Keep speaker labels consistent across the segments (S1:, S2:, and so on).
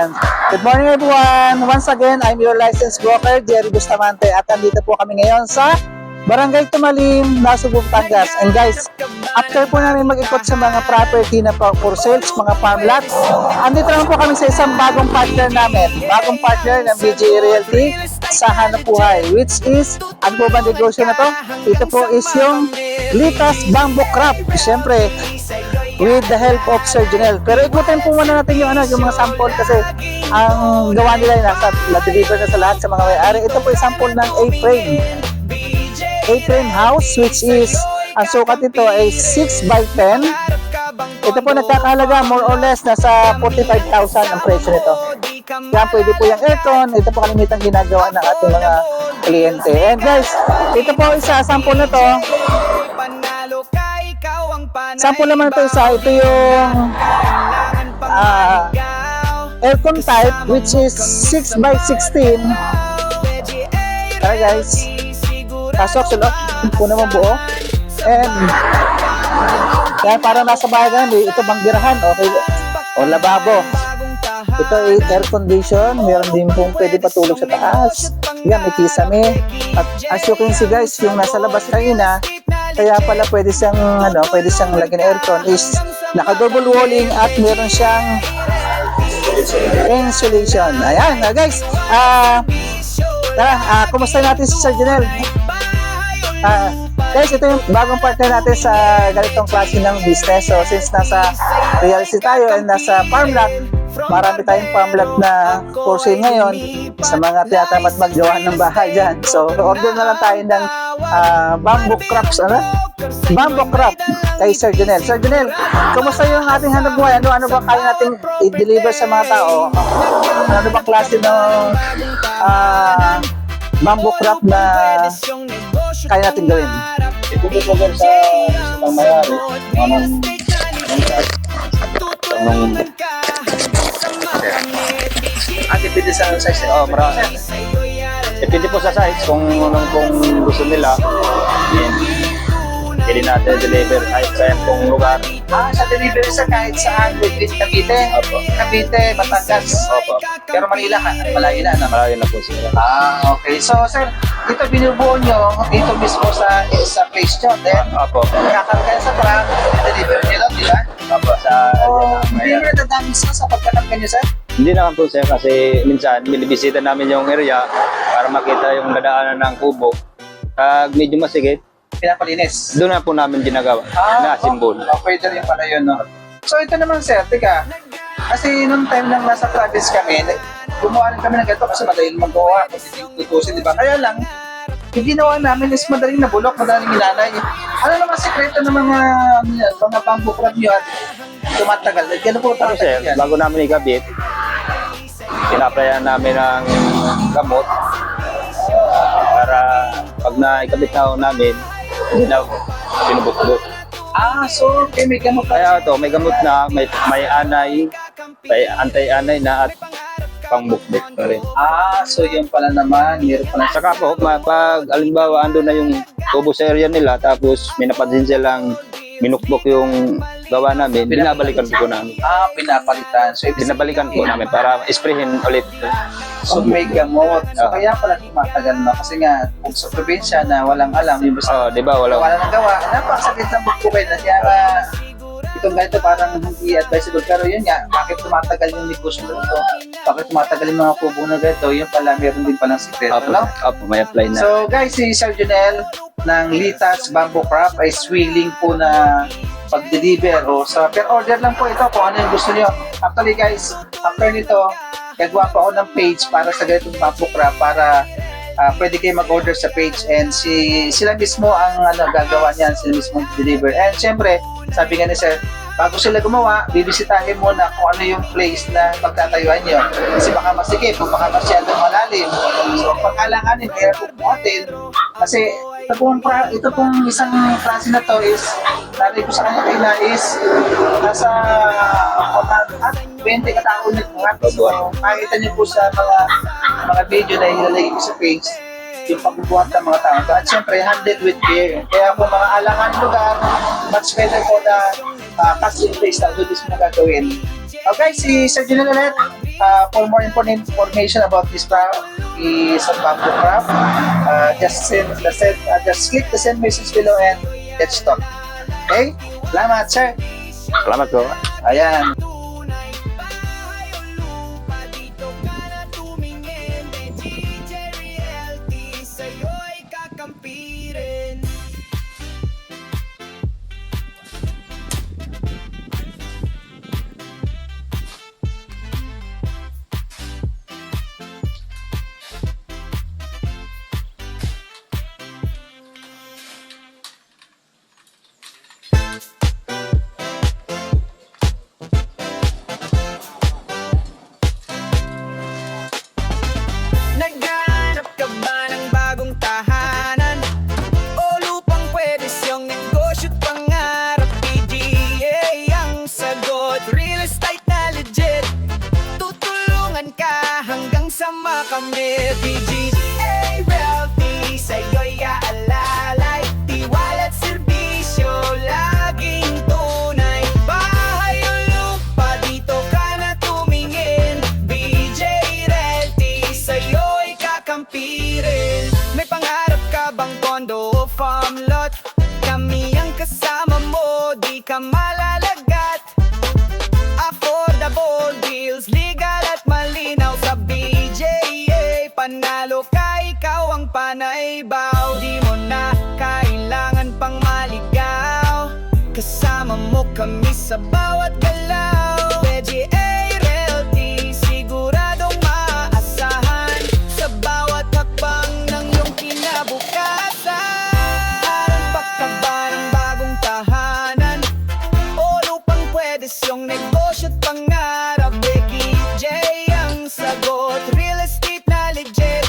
S1: Ayan. Good morning everyone. Once again, I'm your licensed broker, Jerry Bustamante. At andito po kami ngayon sa Barangay Tumalim, Nasugbu, Batangas. And guys, after po namin mag-ikot sa mga property na for sales, mga farm lot, andito naman po kami sa isang bagong partner namin. Bagong partner ng BGA Realty sa Hanap Buhay, which is, ano po ba negosyo na to? Ito po is yung Litas Bamboo Craft. Siyempre, with the help of Sir Junel. Pero ikutin po muna natin yung mga sample kasi ang gawa nila nasa na-deliver na sa lahat sa mga may-ari. Ito po yung sample ng A-frame house, which is ang sukat nito ay 6x10. Ito po nagkakahalaga more or less nasa 45,000 ang presyo nito. Kaya pwede po yung aircon. Ito po kalimitang ginagawa ng ating mga kliyente. And guys, ito po isa sample na to. Sample naman ito isa. Ito yung aircon type, which is 6x16. Tara guys, pasok sila po naman buo. And yan, parang nasa bahay ka, ito banggirahan, okay, o lababo. Ito ay air condition, meron din pong pwede patulog sa taas. Yan, may kisame. At as you can see guys, yung nasa labas kanina, kaya pala pwede siyang lagyan ng aircon is naka-double walling at meron siyang insulation. Ayan, guys, tara, kumusta natin si Sir Junel? Guys, ito yung bagong partner natin sa ganitong klase ng business. So, since nasa reality tayo and nasa farm lot, marami tayong farm lot na for sale ngayon sa mga tinatamad maggawa ng bahay dyan. So, order na lang tayo ng bamboo crafts, bamboo craft kay Sir Junel. Sir Junel, kumusta yung ating hanap buhay? Ano ba kaya natin i-deliver sa mga tao? Ano bang klase ng bamboo craft na kaya natin gawin?
S2: Ito po sa isang mayari.
S1: Depende sa size.
S2: Marami. Depende po sa size kung gusto nila. Pwede natin deliver kahit sa kung lugar.
S1: Sa delivery sa kahit saan, within Cavite.
S2: Opo.
S1: Cavite, Batangas.
S2: Opo.
S1: Pero Manila, malayo na.
S2: Malayo na po sila.
S1: Okay. So, sir, ito binubuo nyo dito mismo sa place nyo. Then,
S2: Opo.
S1: nakakarga sa truck, deliver nyo lang, di ba?
S2: Opo.
S1: Hindi mo natadami sa pagkakarga nyo, sir?
S2: Hindi naman po sir kasi minsan binibisita namin yung area para makita yung dadaanan ng kubo. Pag medyo masigit,
S1: Pinapalinis.
S2: doon na po namin ginagawa na simbol.
S1: Pwede rin pala yun, no? So, ito naman, sir, teka. Kasi nung time lang nasa province kami, gumawa rin kami ng ganito kasi madaling magawa, kasi tutusin, di ba? Kaya lang, yung ginawa namin is madaling nabulok, madaling inanay. Ano naman sekreto ng mga bamboo craft nyo at tumatagal? Gano'n po
S2: Ano sir,
S1: tumatagal yan?
S2: bago namin ikabit, pinaplayan namin ng gamot para pag naikabit na namin, hindi na binubukbuk.
S1: So, okay, may gamot pa.
S2: Kaya ito, may gamot na, may anay, may anti-anay na at pangbukbuk na rin.
S1: So yun pala naman, meron pala.
S2: Saka po, pag alimbawa ando na yung tubo sa area nila, tapos may napansin silang minukbok yung gawa namin, binabalikan po namin.
S1: Pinapalitan. So,
S2: Binabalikan po namin para isprehin ulit.
S1: So may gamot. So kaya pala tumatagal na kasi nga kung sa probinsya na walang alam yung basta
S2: Di ba?
S1: wala
S2: Wala.
S1: nang gawa, napakasakit ng bukbukay na kaya itong ganito parang hindi advisable. Pero yun nga, bakit tumatagal yung negosyo nito? Bakit tumatagal yung mga kubo na ganito? Yun pala, meron din palang sikreto.
S2: Opo, may apply na.
S1: So guys, si Sir Junel ng Litas Bamboo Craft ay willing po na pag-deliver o sa per order lang po ito kung ano yung gusto niyo. Actually guys, after nito, gagawa pa ako ng page para sa ganitong bamboo craft para pwede kayo mag-order sa page and sila mismo ang gagawa niyan, sila mismo deliver. And syempre, sabi nga ni Sir, bago sila gumawa, bibisitahin muna kung ano yung place na pagtatayuan nyo. Kasi baka masikip, baka masyadong malalim. So, pagkalanganin, kaya po hotel. Kasi ito pong isang klase na to is, sabi ko sa kanya kaila is, nasa 20 katao na po. So, makikita nyo po sa mga video na ilalagay ko sa page, yung pagbubuhat ng mga tao. At syempre, handled with care. Kaya kung mga alangan lugar, much better po na cash in place na doon is mo gagawin. Okay, si Sir Junel ulit. For more information about this sa bamboo craft, just click the send message below and let's talk. Okay? Salamat, sir.
S2: Salamat po.
S1: Ayan.
S3: Naghahanap ka ba ng bagong tahanan? O lupang pwede siyang negosyo't pangarap? PGA ang sagot, real estate na legit. Tutulungan ka hanggang sa makamit. PGA Realty, sa'yo'y aalalay. Tiwala't serbisyo, laging tunay. Bahay o lupa, dito ka na tumingin. BJ Realty, sa'yo'y kakampirin. May pangarap ka bang kondo o farm lot? Kami ang kasama mo, di ka malalagat. Affordable deals, legal at malinaw sa BJA. Panalo ka, ikaw ang panay baw. Di mo na kailangan pang maligaw. Kasama mo kami sa bawat galaw. BJA Realty, siguradong maaasahan sa bawat hakbang ng iyong kinabukasan. Hanap ka ba ng bagong tahanan? O lupang pwede siyang negosyo't pangarap? Becky J ang sagot, real estate na legit.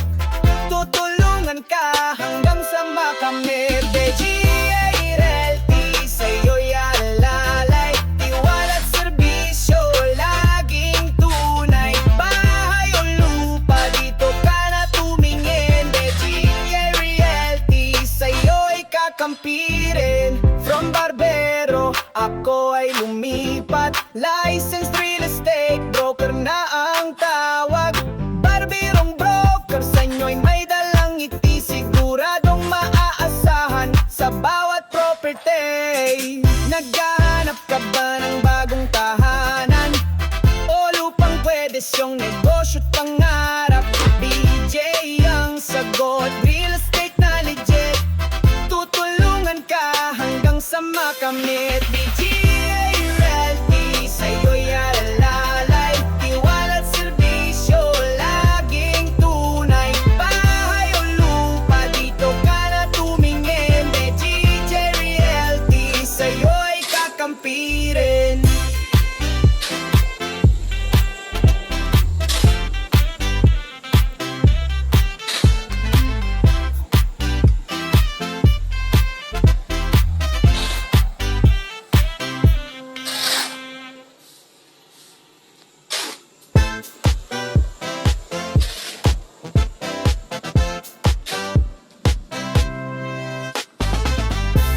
S3: Tutulungan ka hanggang sa makamit. BGA Realty, sa'yo'y alalay. Tiwala't serbisyo, laging tunay. Bahay o lupa, dito ka na tumingin. BGA Realty, sa'yo'y kakampirin. From barbero, ako ay lumipat. Licensed real estate broker na ang tawag. Barberong broker, sa inyo'y may dalang ngiti. Siguradong maaasahan sa bawat property. Naghahanap ka ba ng bagong tahanan? O lupang pwede siyang negosyo't pangarap? BJ ang sagot, real estate na legit. Tutulungan ka hanggang sa makamit. BGA Realty, sa'yo'y alalay. Tiwala't serbisyo, laging tunay. Bahay o lupa, dito ka na tumingin. BGA Realty, sa'yo'y kakampirin.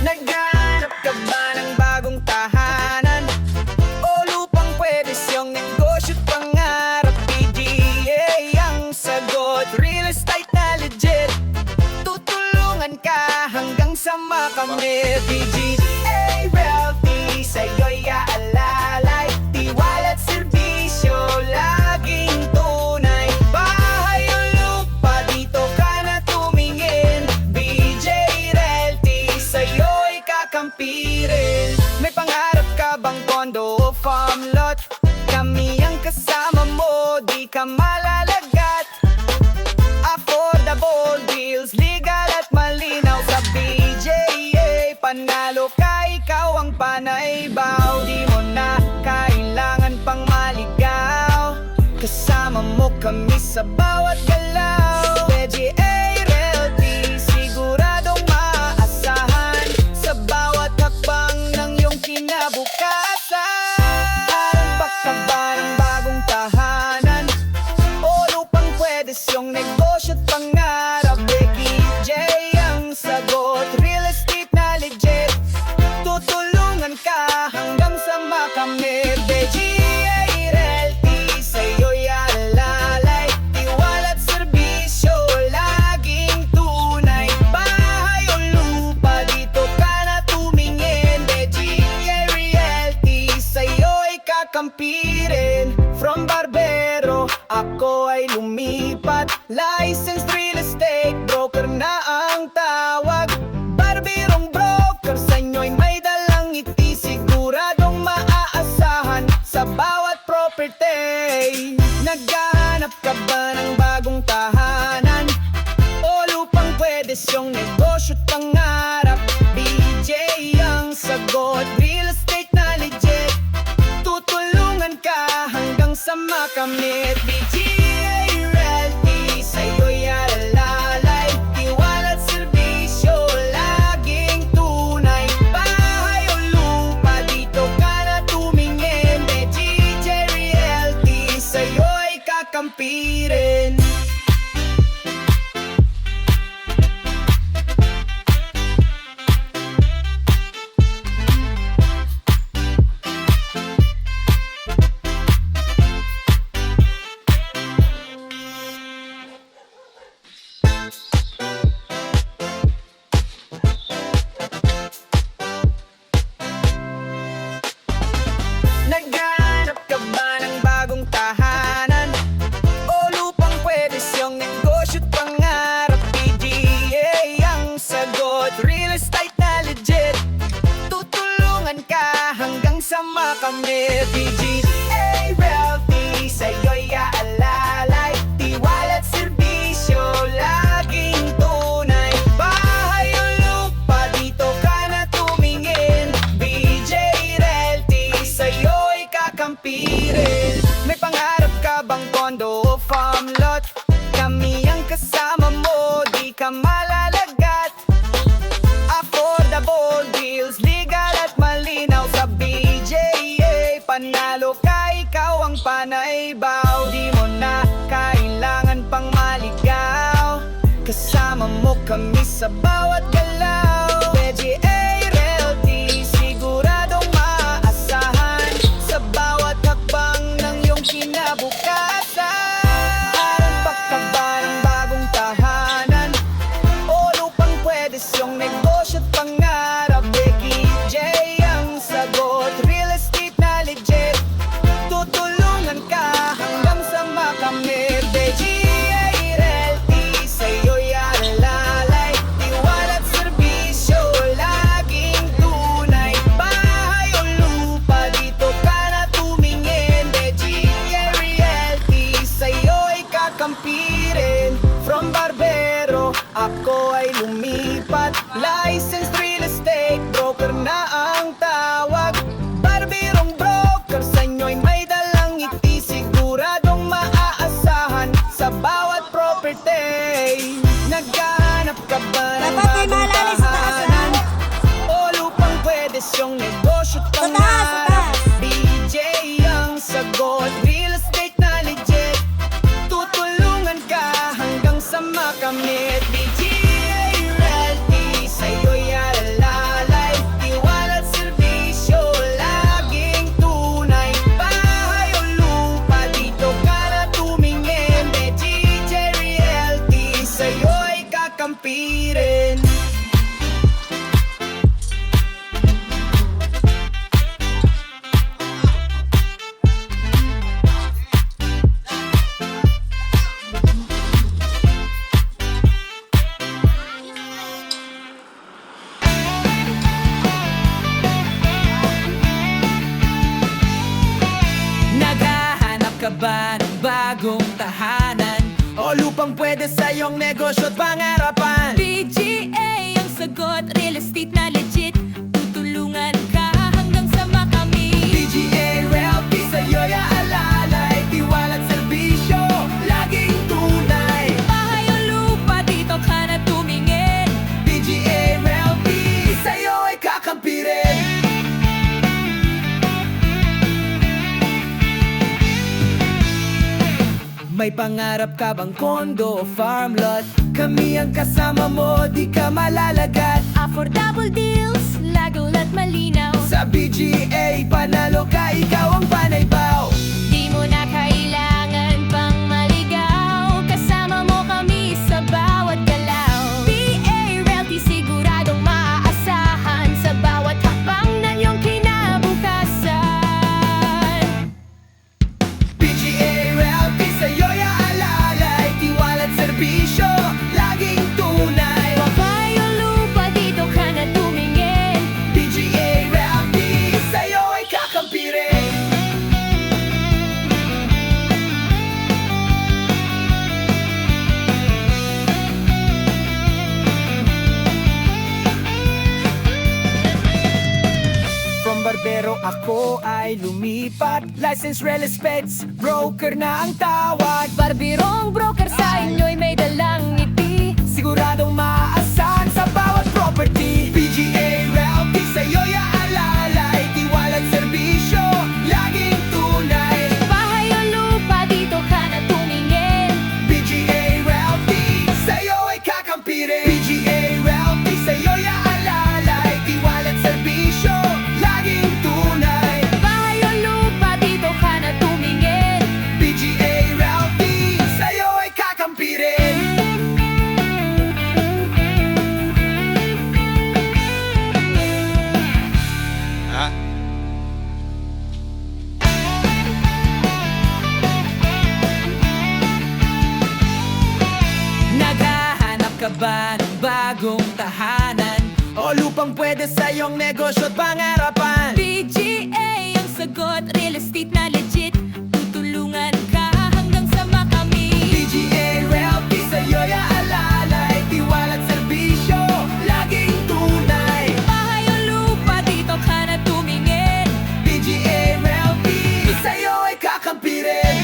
S3: Naghahanap ka ba ng bagong tahanan? O lupang pwede siyang negosyo't pangarap? PGA ang sagot, real estate na legit. Tutulungan ka hanggang sa makamit. PGA Realty, sa'yo'y aalalay. Tiwala't serbisyo, laging tunay. Bahay o lupa, dito ka na tumingin. BJ Realty, sa'yo'y kakampirin. May pangarap ka bang kondo o farm lot? Kami ang kasama mo, di ka malalagat. Affordable deals, legal at malinaw sa BJA. Panalo ka, ikaw ang panay baw. Di mo na kailangan pang maligaw. Kasama mo kami sa bawat galaw. BJA Realty, siguradong maaasahan sa bawat hakbang ng iyong kinabukasan. Hanap ka ba ng bagong tahanan? O lupang pwede siyang negosyo't pangarap? Becky J ang sagot, real estate na legit. Tutulungan ka hanggang sa makamit. BGA ako ay lumipat. Licensed real estate broker na ang tawag. Barbirong broker, sa inyo'y may dalang ngiti, siguradong maaasahan sa bawat property. Naghahanap ka ba ng bagong tahanan o lupang pwede siyong negosyo't pangarap? BJ ang sagot, real estate na legit. Tutulungan ka hanggang sa makamit. BGA Realty, sa'yo'y alalay. Tiwala't serbisyo, laging tunay. Bahay o lupa, dito ka na tumingin. BGA Realty, sa'yo'y kakampirin. Naghahanap ka ba ng bagong tahanan o lupang pwede siyang negosyo't pangarap? PGA ang sagot, real estate na legit. Tutulungan ka hanggang sa makamit. PGA Realty, sa'yo'y aalalay. Tiwala't serbisyo, laging tunay. Bahay o lupa, dito ka na tumingin. BJ Realty, sa'yo'y kakampirin. May pangarap ka bang kondo o farm lot? Kami ang kasama mo, di ka malalagat. Affordable deals, legal at malinaw sa BJA. Panalo ka, ikaw ang panay baw. Di mo na kailangan pang maligaw, kasama mo kami sa bawat galaw. BJA Realty, siguradong maaasahan sa bawat hakbang ng iyong kinabukasan. Harap ka ba ng bagong tahanan o lupang pwede siyang negosyo't pangarap? Becky J ang sagot, real estate na legit. Tutulungan ka hanggang sa makamit. BGA Realty, sa'yo'y alalay. Tiwala't serbisyo, laging tunay. Bahay o lupa, dito ka na tumingin. BGA Realty, sa'yo'y kakampirin. From barbero, ako ay lumipat. Licensed real estate broker na ang tawag. Barbirong broker, sa inyo'y may dalang ngiti, siguradong maaasahan sa bawat property. Naghahanap ka ba ng
S4: Dapat may
S3: bagong
S4: malalay sa taas,
S3: tahanan o lupang pwede siyang negosyo't
S4: Sa taas, sa
S3: pangarap?
S4: taas.
S3: BJ ang sagot, real estate na legit. Tutulungan ka hanggang sa makamit. BGA Realty, sa'yo'y alalay. Tiwala't serbisyo, laging tunay. Bahay o lupa, dito ka na tumingin. BGA Realty, sa'yo'y kakampirin. Naghahanap ka ba ng bagong tahanan o lupang pwede sa iyong negosyo't pangarapan?
S4: BGA ang sagot, real estate na legit. Tutulungan ka hanggang sa makamit.
S3: BGA Realty, sa'yo'y aalalay. Tiwala't serbisyo, laging tunay.
S4: Bahay o lupa, dito ka na tumingin.
S3: BGA Realty, sa'yo'y kakampirin. May pangarap ka bang kondo o farm lot? Kami ang kasama mo, di ka malalagat.
S4: Affordable deals, legal at malinaw.
S3: Sa BGA, panalo ka, ikaw ang panay baw.
S4: Di mo na kailangan pang maligaw, kasama mo kami sa bawat galaw. BA Realty, siguradong maaasahan sa bawat hakbang ng iyong kinabukasan.
S3: BGA Realty, sa'yo'y ako ay lumipat. License, real estates, broker na ang tawag.
S4: Barbirong broker sa inyo'y may dalang ngiti.
S3: Siguradong maaasahan sa bawat property. PGA Realty sa'yo'y aalalay. Tiwala't serbisyo, laging tunay.
S4: Bahay o lupa, dito ka na tumingin.
S3: PGA Realty sa'yo ay kakampirin. PGA Realty sa'yo'y aalalay. Tiwala't serbisyo, laging tunay.
S4: Bahay o lupa, dito ka na tumingin.
S3: PGA Realty sa'yo ay kakampirin.
S2: Ha?
S3: Naghahanap ka ba ng bagong tahanan? O lupang pwede sa iyong negosyo at pangarapan?
S4: PGA ang sagot, real estate na legit. Tutulungan ka hanggang sa makamit.
S3: PGA Realty sa'yo'y aalalay. Tiwala't serbisyo, laging tunay.
S4: Bahay o lupa, dito ka na tumingin.
S3: PGA Realty sa'yo ay kakampirin.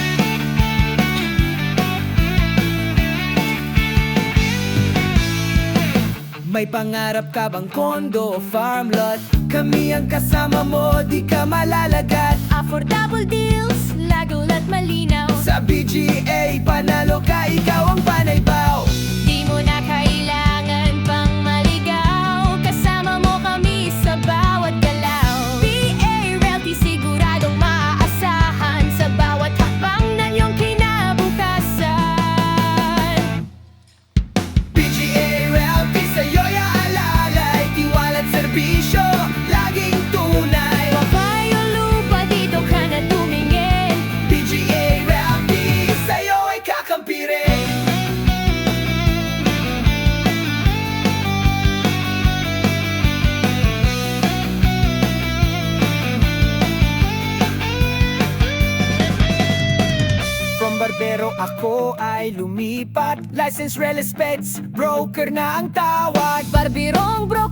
S3: May pangarap ka bang kondo o farm lot? Kami ang kasama mo, di ka malalagat.
S4: Affordable deals, lagol at malinaw.
S3: Sa BGA, panalo ka, ikaw ang panaybaw.
S4: Di mo na kailangan pang maligaw. Kasama mo kami sa bawat galaw. PA Realty siguradong maaasahan sa bawat hakbang ng iyong kinabukasan.
S3: PGA Realty sa'yo'y aalalay. Tiwala't serbisyo, laging tunay.
S4: Bahay o lupa, dito ka na tumingin.
S3: PGA Realty sa'yo ay kakampirin. From barbero ako ay lumipat. License, real estates, broker na ang tawag.
S4: Barbirong broker